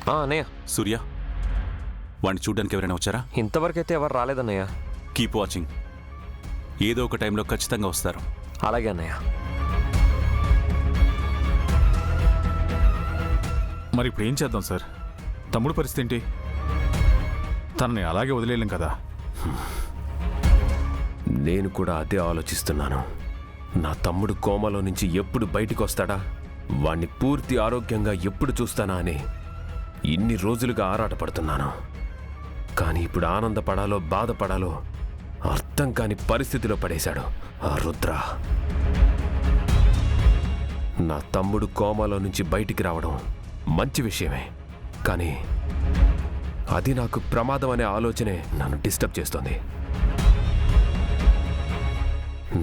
అన్నయ్య. సూర్య, వాడిని చూడడానికి ఎవరైనా వచ్చారా? ఇంతవరకైతే ఎవరు రాలేదన్నయ్య. Keep watching. ఏదో ఒక టైంలో ఖచ్చితంగా వస్తారు. అలాగే అన్నయ్య. మరి ఇప్పుడు ఏం చేద్దాం సార్? తమ్ముడు పరిస్థితి ఏంటి? తనని అలాగే వదిలేయలేం కదా. నేను కూడా అదే ఆలోచిస్తున్నాను. నా తమ్ముడు కోమాలో నుంచి ఎప్పుడు బయటికి వస్తాడా, వాణ్ణి పూర్తి ఆరోగ్యంగా ఎప్పుడు చూస్తానా అని ఇన్ని రోజులుగా ఆరాటపడుతున్నాను. కానీ ఇప్పుడు ఆనందపడాలో బాధపడాలో అర్థం కాని పరిస్థితిలో పడేశాడు ఆ రుద్ర. నా తమ్ముడు కోమాలో నుంచి బయటికి రావడం మంచి విషయమే, కానీ అది నాకు ప్రమాదం అనే ఆలోచనే నన్ను డిస్టర్బ్ చేస్తోంది.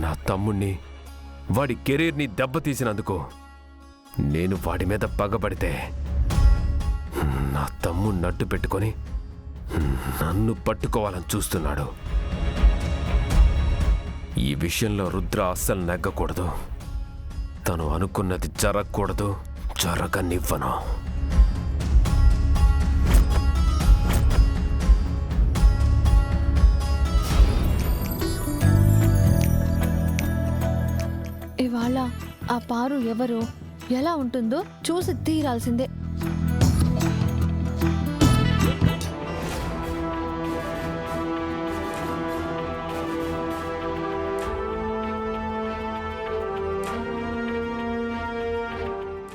నా తమ్ముణ్ణి, వాడి కెరీర్ని దెబ్బతీసినందుకు నేను వాడి మీద పగబడితే నా తమ్ముణ్ణి అడ్డు పెట్టుకొని నన్ను పట్టుకోవాలని చూస్తున్నాడు. ఈ విషయంలో రుద్ర అస్సలు నెగ్గకూడదు. తను అనుకున్నది జరగకూడదు, జరగనివ్వను. ఇవాళ ఆ పారు ఎవరో ఎలా ఉంటుందో చూసి తీరాల్సిందే.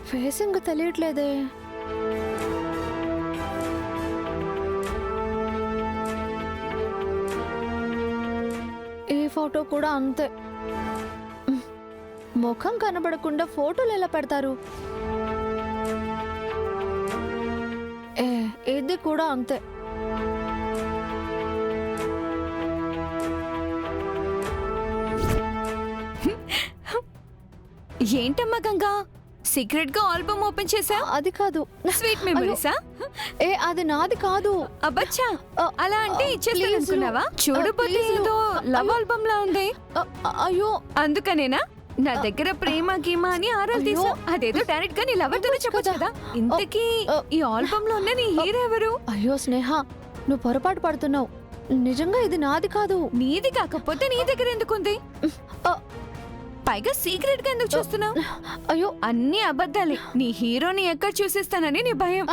ఫేసింగ్ తెలియట్లేదే. ఈ ఫోటో కూడా అంతే. ముఖం కనబడకుండా ఫోటోలు ఎలా పెడతారు? ఇది కూడా అంతే. ఏంటమ్మా గంగా, సీక్రెట్ గా ఆల్బమ్ ఓపెన్ చేసా? అది కాదు. స్వీట్ మెమరీసా? అది నాది కాదు. అబ్బచ్చా, అలా అంటే ఇచ్చేస్తాను అనుకున్నావా? చూడబోతే ఏదో లవ్ ఆల్బమ్ లా ఉంది. అయ్యో, అందుకనేనా నా దగ్గర ప్రేమ గీమా అని ఆరాలు తీసా? అదేదో డైరెక్ట్ గా నీ లవర్ తోనే చెప్పొచ్చు కదా. ఇంతకీ ఈ ఆల్బమ్ లో ఉన్న నీ హీరో ఎవరు? అయ్యో స్నేహ, నువ్వు పొరపాటు పడుతున్నావు. నిజంగా ఇది నాది కాదు. నీది కాకపోతే నీ దగ్గర ఎందుకుంది? పైగా సీక్రెట్ గా ఎందుకు చూస్తున్నావు? అయ్యో, అన్ని అబద్ధాలే. నీ హీరోని ఎక్కడ చూసేస్తానని నీ భయం.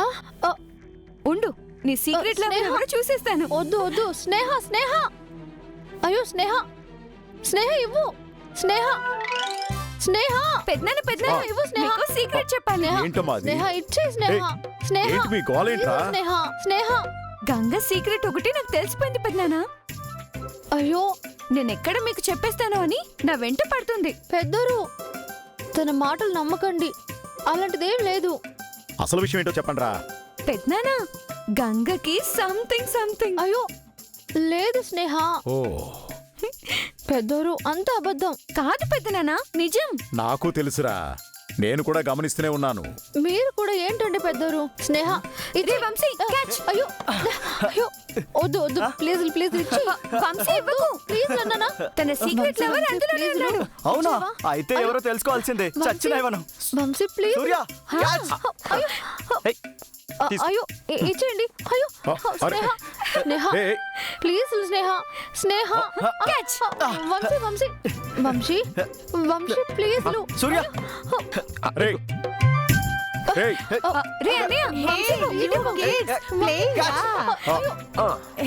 ఉండు, నీ సీక్రెట్ లవర్ ఎవరో చూసేస్తాను. వద్దు వద్దు స్నేహ, స్నేహ. అయ్యో స్నేహ, స్నేహ ఇవ్వు. స్నేహ, స్నేహ. పెద్దనాన్న, పెద్దనాన్న ఇవ్వు. స్నేహ సీక్రెట్ చెప్పాలి. స్నేహ ఇచ్చే. స్నేహ, స్నేహ. స్నేహ, స్నేహ. గంగ సీక్రెట్ ఒకటి నాకు తెలిసిపోయింది పెద్దనాన్న. అయ్యో, నేనెక్కడ మీకు చెప్పేస్తాను అని నా వెంట పడుతుంది. పెద్దరు, తన మాటలు నమ్మకండి. అలాంటిదేం లేదు. అసలు విషయం ఏంటో చెప్పండి రా. పెద్దనాన్న, గంగకి సంథింగ్ సంథింగ్. అయ్యో లేదు స్నేహ. ఓ, పెద్దరు అంత అబద్ధం కాదు పెద్దనాన్న, నిజం. నాకు తెలుసురా, నేను కూడా గమనిస్తూనే ఉన్నాను. మీరు కూడా ఏంటండి పెద్దరు? స్నేహ ఇదే వంశీ, క్యాచ్. అయ్యో అయ్యో, వద్దు వద్దు ప్లీజ్ ప్లీజ్ ఇచ్చి. వంశీ ఇవ్వకు ప్లీజ్ అన్నా. తన సీక్రెట్ లవర్ అందులోనే ఉన్నాడు. అవునా? అయితే ఎవరో తెలుసుకోవాల్సిందే. చచ్చిన ఇవ్వను. వంశీ ప్లీజ్. సూర్య, క్యాచ్. అయ్యో ఇచ్చేయండి. అయ్యో Sneha, Sneha please. Sneha, Sneha catch. Vamsi Vamsi Vamsi Vamsi please. Surya, రేయ్, రేయ్, రే అన్నయ్య, వంశీ ఇటు kids play.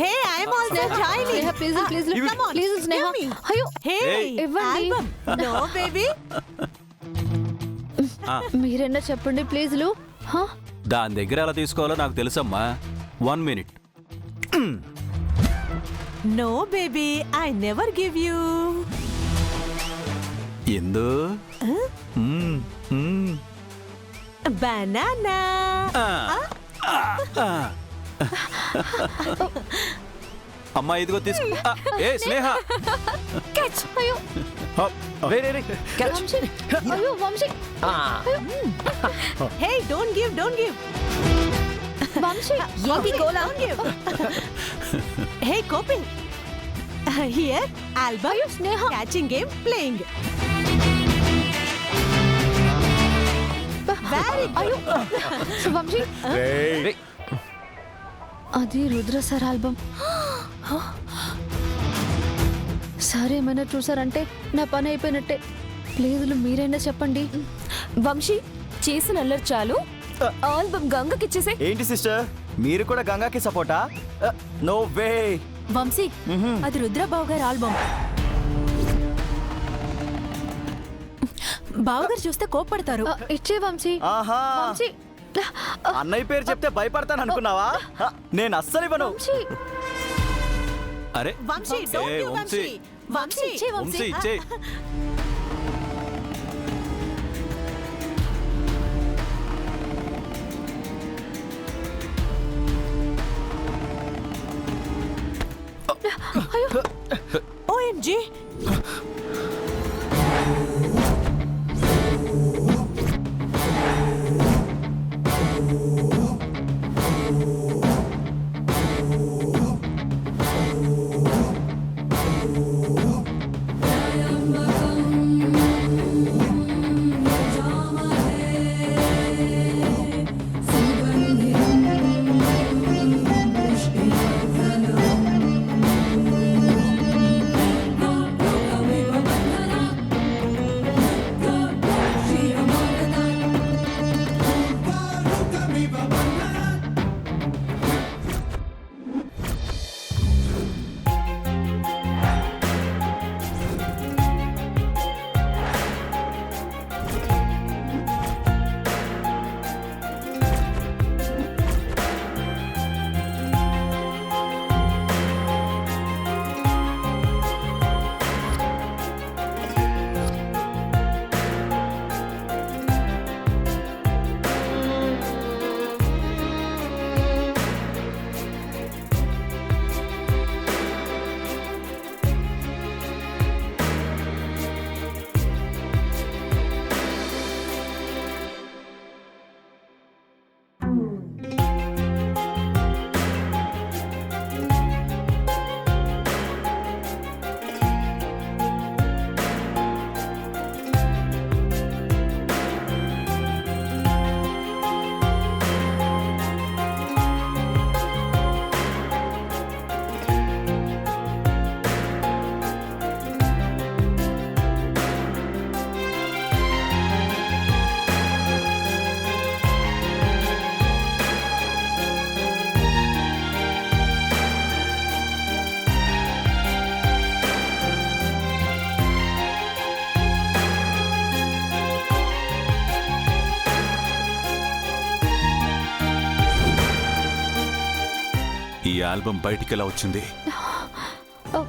Hey, I am also joining. Sneha please please please Sneha. అయ్యో హే, ఇవ్వండి. No baby. మీరైనా చెప్పండి ప్లీజ్. దాని దగ్గర ఎలా తీసుకోవాలో నాకు తెలుసమ్మా. 1 minute. No baby, I never give you. ఎందు బనానా. అమ్మా ఇదిగో తీసుకో. ఏ స్నేహ, క్యాచ్. అయ్యో రే రే రే, క్యాచ్. వంశీ, అయ్యో Vamsi. Hey, don't give, don't give. Vamsi ఏంటి గోలా? Don't give. Hey, Kopil. Here, album. అయ్యో స్నేహ. Catching game playing. Very good. అయ్యో వంశీ. రేయ్, అది రుద్ర సార్ ఆల్బమ్. సార్ ఏమైనా చూసారంటే నా పని అయిపోయినట్టే. ప్లీజ్ మీరైనా చెప్పండి. వంశీ చేసిన అల్లరి చాలు, ఆల్బమ్ గంగకిచ్చేసే. ఏంటి సిస్టర్, మీరు కూడా గంగాకి సపోర్టా? No way. వంశీ అది రుద్రబాబు గారి ఆల్బమ్. బావగారు చూస్తే కోప్పడతారు. ఇచ్చే వంశీ. ఆహా, వంశీ. అన్నయ్య పేరు చెప్తే భయపడతాను అనుకున్నావా? నేను అస్సలు ఇవ్వను. వంశీ. అరే వంశీ, ఏ, don't you, వంశీ. వంశీ. ఇచ్చే వంశీ ఇచ్చే. OMG. ఈ ఆల్బమ్ బయటికి ఎలా వచ్చింది? ఓ,